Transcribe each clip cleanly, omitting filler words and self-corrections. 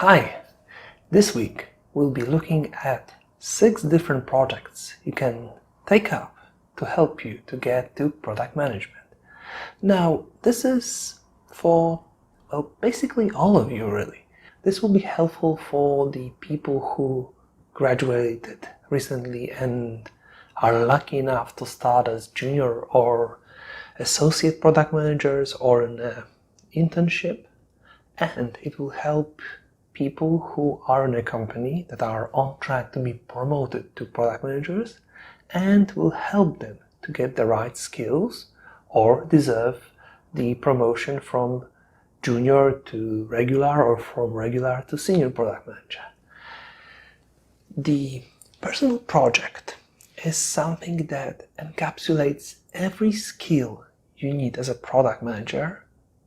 Hi! This week we'll be looking at 6 different projects you can take up to help you to get to product management. Now, this is for, basically all of you really. This will be helpful for the people who graduated recently and are lucky enough to start as junior or associate product managers or in an internship, and it will help people who are in a company that are on track to be promoted to product managers, and will help them to get the right skills or deserve the promotion from junior to regular or from regular to senior product manager. The personal project is something that encapsulates every skill you need as a product manager,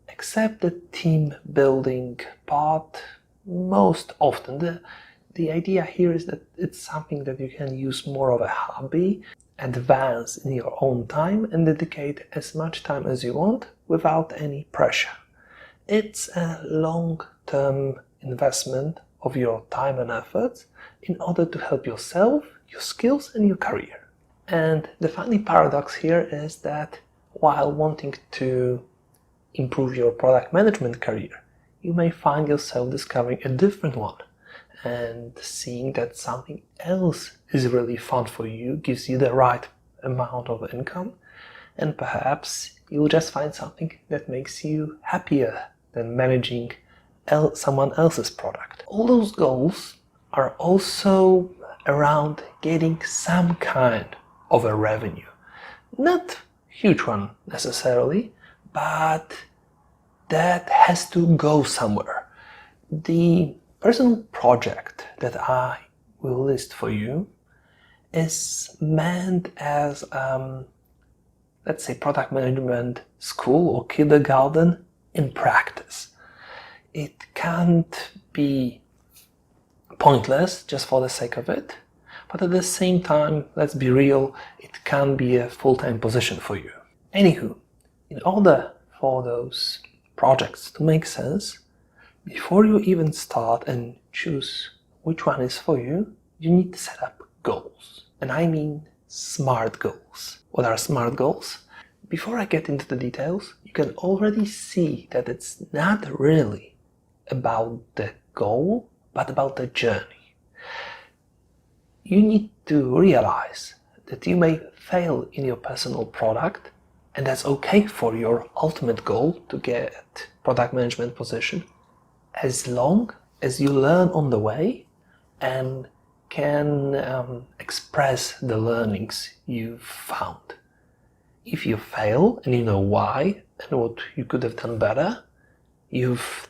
except the team building part. Most often the idea here is that it's something that you can use more of a hobby, advance in your own time and dedicate as much time as you want without any pressure. It's a long-term investment of your time and efforts in order to help yourself, your skills and your career. And the funny paradox here is that while wanting to improve your product management career, you may find yourself discovering a different one and seeing that something else is really fun for you, gives you the right amount of income, and perhaps you'll just find something that makes you happier than managing someone else's product. All those goals are also around getting some kind of a revenue. Not a huge one necessarily, but that has to go somewhere. The personal project that I will list for you is meant as, let's say, product management school or kindergarten in practice. It can't be pointless just for the sake of it, but at the same time, let's be real, it can be a full-time position for you. Anywho, in order for those projects to make sense, before you even start and choose which one is for you, you need to set up goals. And I mean SMART goals. What are SMART goals? Before I get into the details, you can already see that it's not really about the goal, but about the journey. You need to realize that you may fail in your personal product, and that's okay for your ultimate goal to get product management position, as long as you learn on the way and can express the learnings you've found. If you fail and you know why and what you could have done better, you've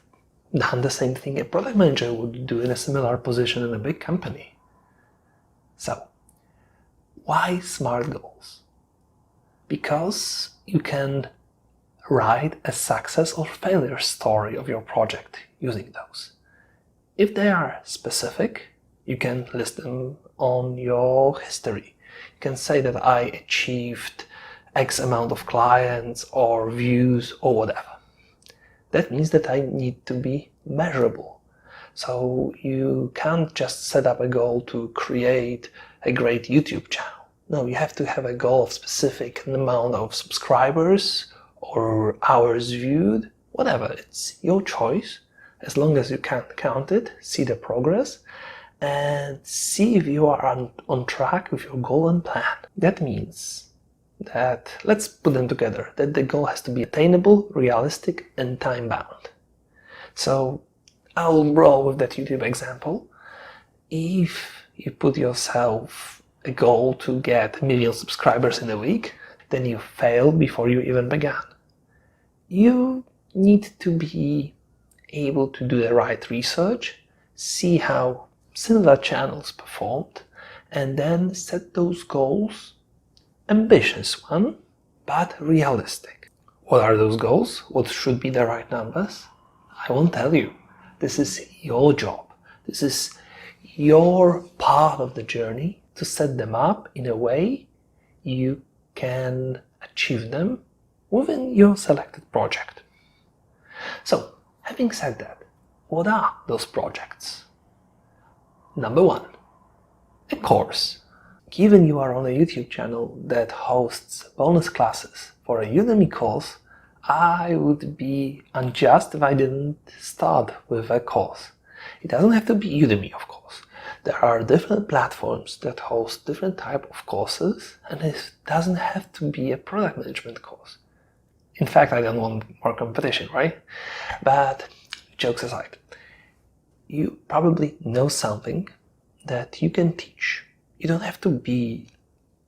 done the same thing a product manager would do in a similar position in a big company. So, why SMART goals? Because you can write a success or failure story of your project using those. If they are specific, you can list them on your history. You can say that I achieved X amount of clients or views or whatever. That means that I need to be measurable. So you can't just set up a goal to create a great YouTube channel. No, you have to have a goal of specific amount of subscribers or hours viewed, whatever. It's your choice, as long as you can count it, see the progress, and see if you are on track with your goal and plan. That means that, let's put them together, that the goal has to be attainable, realistic, and time-bound. So I'll roll with that YouTube example. If you put yourself a goal to get 1 million subscribers in a week, then you failed before you even began. You need to be able to do the right research, see how similar channels performed, and then set those goals, ambitious one, but realistic. What are those goals? What should be the right numbers? I won't tell you. This is your job. This is your part of the journey to set them up in a way you can achieve them within your selected project. So, having said that, What are those projects? Number 1, a course. Given you are on a YouTube channel that hosts bonus classes for a Udemy course, I would be unjust if I didn't start with a course. It doesn't have to be Udemy, of course. There are different platforms that host different type of courses, and it doesn't have to be a product management course. In fact, I don't want more competition, right? But jokes aside, you probably know something that you can teach. You don't have to be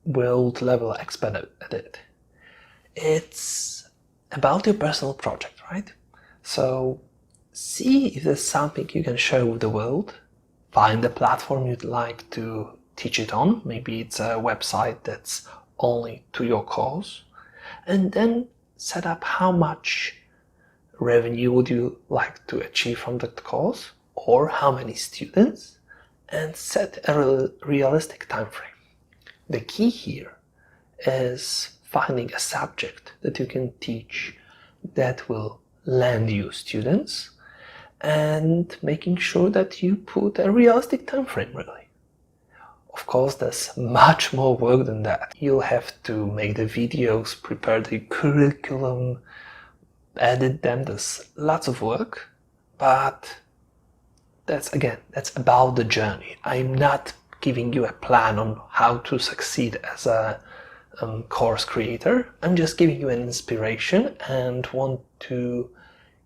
world-level expert at it. It's about your personal project, right? So see if there's something you can share with the world. Find a platform you'd like to teach it on. Maybe it's a website that's only to your course. And then set up how much revenue would you like to achieve from that course, or how many students, and set a realistic time frame. The key here is finding a subject that you can teach that will land you students, and making sure that you put a realistic time frame, really. Of course, there's much more work than that. You'll have to make the videos, prepare the curriculum, edit them. There's lots of work, but that's about the journey. I'm not giving you a plan on how to succeed as a course creator. I'm just giving you an inspiration and want to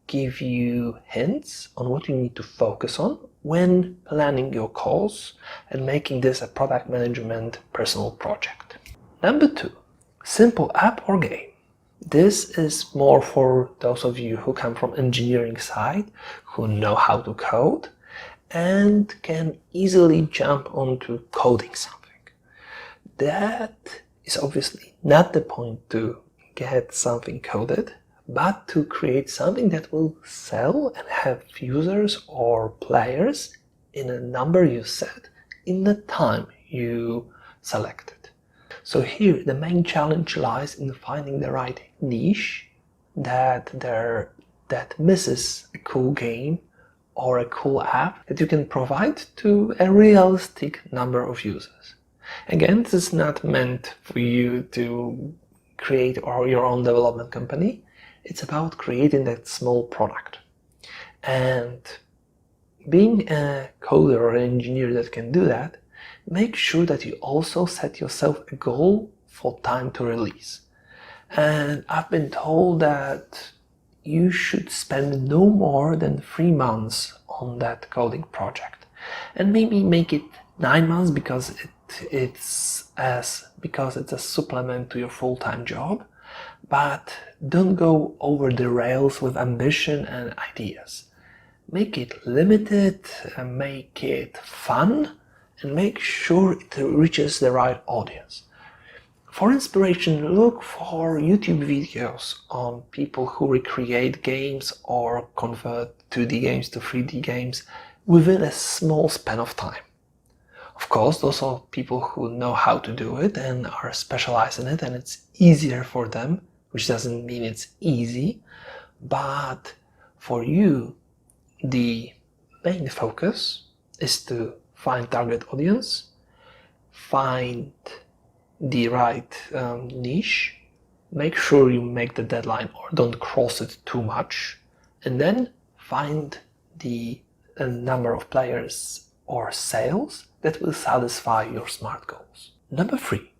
give you hints on what you need to focus on when planning your course and making this a product management personal project. Number 2, simple app or game. This is more for those of you who come from engineering side, who know how to code and can easily jump onto coding something. That is obviously not the point to get something coded, but to create something that will sell and have users or players in a number you set in the time you selected. So here the main challenge lies in finding the right niche that misses a cool game or a cool app that you can provide to a realistic number of users. Again, this is not meant for you to create your own development company. It's about creating that small product. And being a coder or an engineer that can do that, make sure that you also set yourself a goal for time to release. And I've been told that you should spend no more than 3 months on that coding project. And maybe make it 9 months because it's a supplement to your full-time job. But don't go over the rails with ambition and ideas. Make it limited, make it fun, and make sure it reaches the right audience. For inspiration, look for YouTube videos on people who recreate games or convert 2D games to 3D games within a small span of time. Of course, those are people who know how to do it and are specialized in it, and it's easier for them, which doesn't mean it's easy, but for you, the main focus is to find target audience, find the right niche, make sure you make the deadline or don't cross it too much, and then find the number of players or sales that will satisfy your SMART goals. Number 3,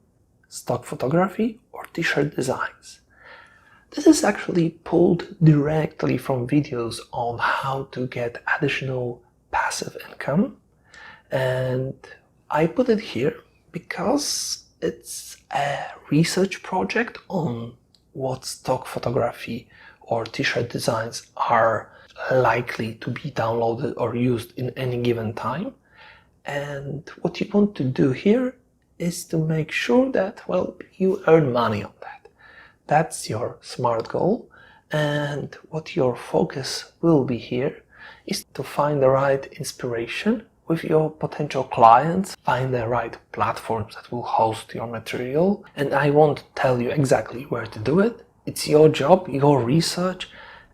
stock photography or t-shirt designs. This is actually pulled directly from videos on how to get additional passive income, and I put it here because it's a research project on what stock photography or t-shirt designs are likely to be downloaded or used in any given time. And what you want to do here is to make sure that, well, you earn money on that. That's your SMART goal, and what your focus will be here is to find the right inspiration with your potential clients, find the right platforms that will host your material, and I won't tell you exactly where to do it. It's your job, your research,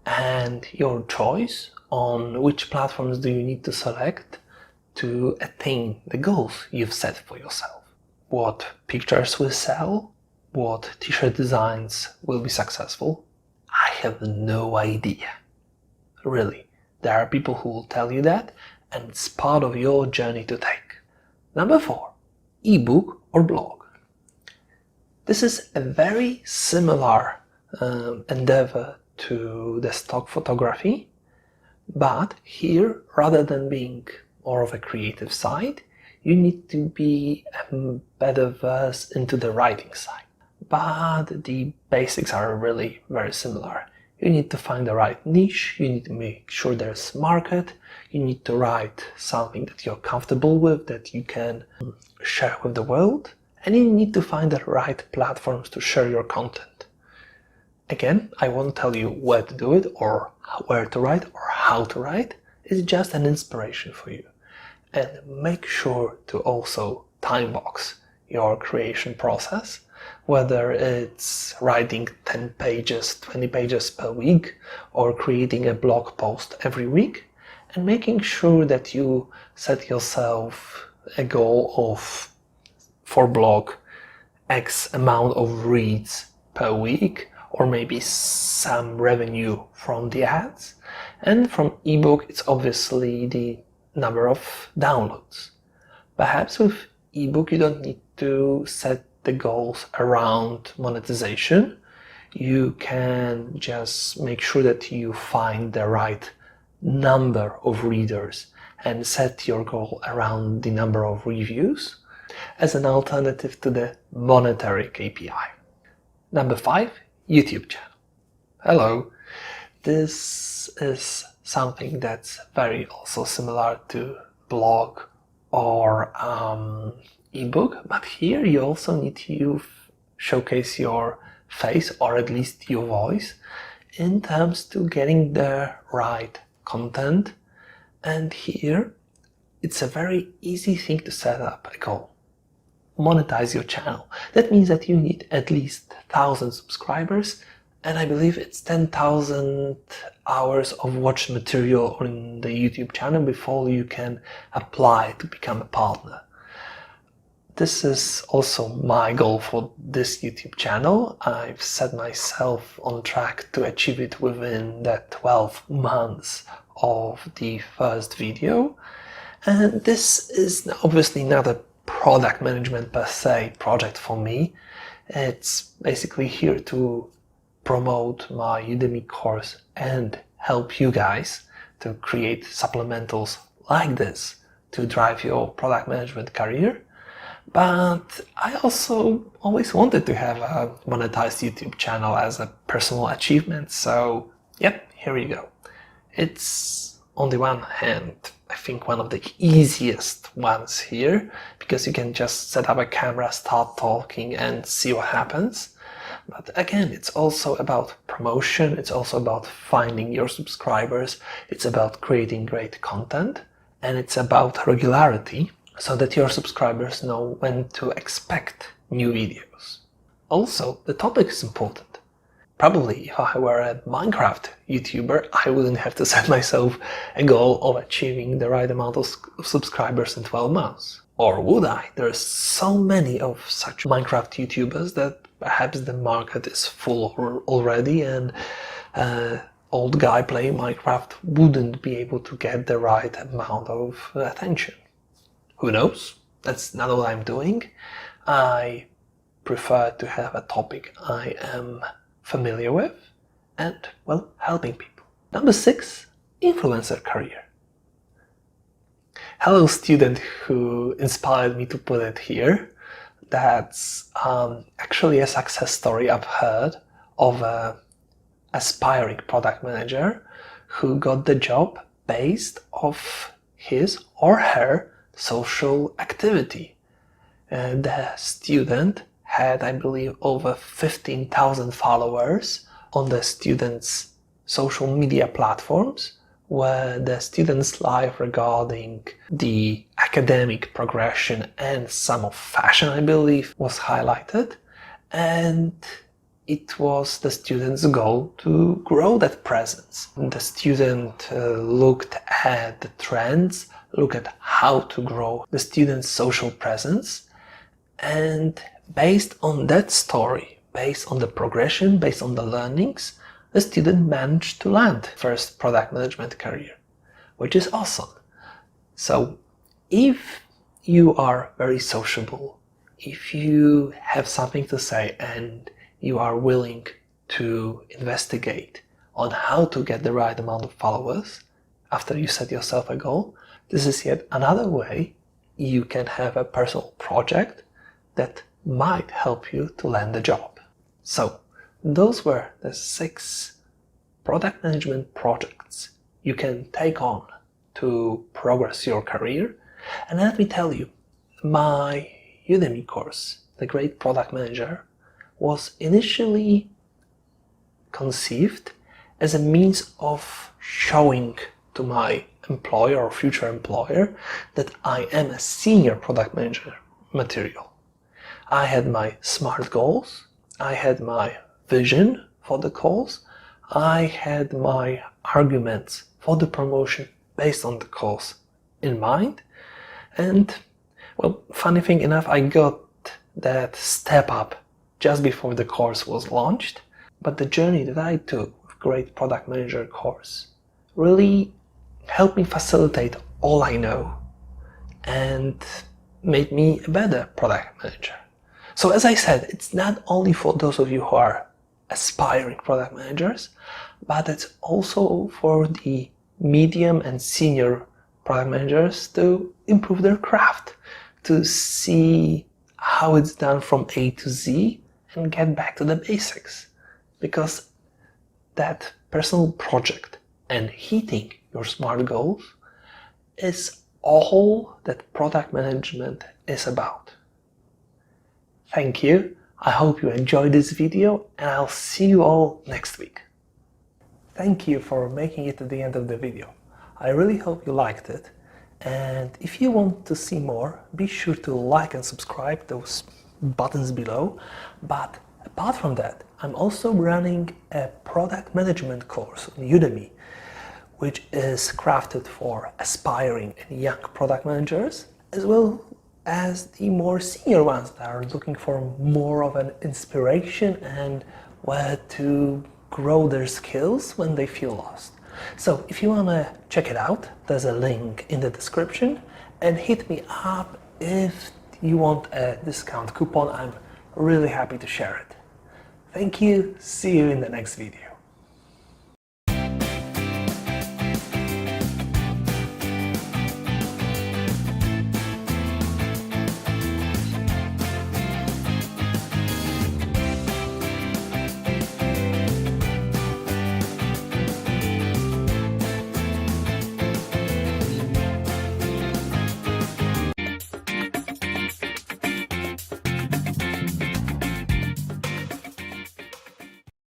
and your choice on which platforms do you need to select to attain the goals you've set for yourself. What pictures will sell? What t-shirt designs will be successful? I have no idea. Really, there are people who will tell you that, and it's part of your journey to take. Number 4, ebook or blog. This is a very similar endeavor to the stock photography, but here, rather than being more of a creative side, you need to be better versed into the writing side. But the basics are really very similar. You need to find the right niche, you need to make sure there's market, you need to write something that you're comfortable with, that you can share with the world, and you need to find the right platforms to share your content. Again, I won't tell you where to do it or where to write or how to write. It's just an inspiration for you. And make sure to also time box your creation process, whether it's writing 10 pages, 20 pages per week, or creating a blog post every week, and making sure that you set yourself a goal of, for blog, X amount of reads per week, or maybe some revenue from the ads. And from ebook, it's obviously the number of downloads. Perhaps with ebook, you don't need to set the goals around monetization. You can just make sure that you find the right number of readers and set your goal around the number of reviews as an alternative to the monetary KPI. Number 5, YouTube channel. Hello. This is something that's very also similar to blog or ebook, but here you also need to showcase your face, or at least your voice, in terms to getting the right content. And here it's a very easy thing to set up a goal. Monetize your channel. That means that you need at least 1,000 subscribers, and I believe it's 10,000 hours of watch material on the YouTube channel before you can apply to become a partner. This is also my goal for this YouTube channel. I've set myself on track to achieve it within the 12 months of the first video. And this is obviously not a product management per se project for me. It's basically here to promote my Udemy course and help you guys to create supplementals like this to drive your product management career. But I also always wanted to have a monetized YouTube channel as a personal achievement. So yep, here you go. It's on the one hand, I think one of the easiest ones here, because you can just set up a camera, start talking and see what happens. But again, it's also about promotion, it's also about finding your subscribers, it's about creating great content, and it's about regularity so that your subscribers know when to expect new videos. Also, the topic is important. Probably if I were a Minecraft YouTuber, I wouldn't have to set myself a goal of achieving the right amount of subscribers in 12 months. Or would I? There's so many of such Minecraft YouTubers that perhaps the market is full already, and old guy playing Minecraft wouldn't be able to get the right amount of attention. Who knows? That's not what I'm doing. I prefer to have a topic I am familiar with and, well, helping people. Number 6, influencer career. Hello, student who inspired me to put it here. That's actually a success story I've heard of an aspiring product manager who got the job based off his or her social activity. The student had, I believe, over 15,000 followers on the students' social media platforms, where the students' life regarding the academic progression and some of fashion, I believe, was highlighted. And it was the student's goal to grow that presence. The student looked at the trends, looked at how to grow the student's social presence, and based on that story, based on the progression, based on the learnings, the student managed to land first product management career, which is awesome. So if you are very sociable, if you have something to say and you are willing to investigate on how to get the right amount of followers after you set yourself a goal, this is yet another way you can have a personal project that might help you to land a job. So those were the 6 product management projects you can take on to progress your career. And let me tell you, my Udemy course, The Great Product Manager, was initially conceived as a means of showing to my employer or future employer that I am a senior product manager material. I had my SMART goals, I had my vision for the goals, I had my arguments for the promotion based on the goals in mind, and well, funny thing enough, I got that step up just before the course was launched, but the journey that I took with Great Product Manager course really helped me facilitate all I know and made me a better product manager. So as I said, it's not only for those of you who are aspiring product managers, but it's also for the medium and senior product managers to improve their craft, to see how it's done from A to Z and get back to the basics. Because that personal project and hitting your SMART goals is all that product management is about. Thank you. I hope you enjoyed this video, and I'll see you all next week. Thank you for making it to the end of the video. I really hope you liked it. And if you want to see more, be sure to like and subscribe, those buttons below. But apart from that, I'm also running a product management course on Udemy, which is crafted for aspiring and young product managers, as well as the more senior ones that are looking for more of an inspiration and where to grow their skills when they feel lost. So if you want to check it out, there's a link in the description, and hit me up if you want a discount coupon. I'm really happy to share it. Thank you. See you in the next video.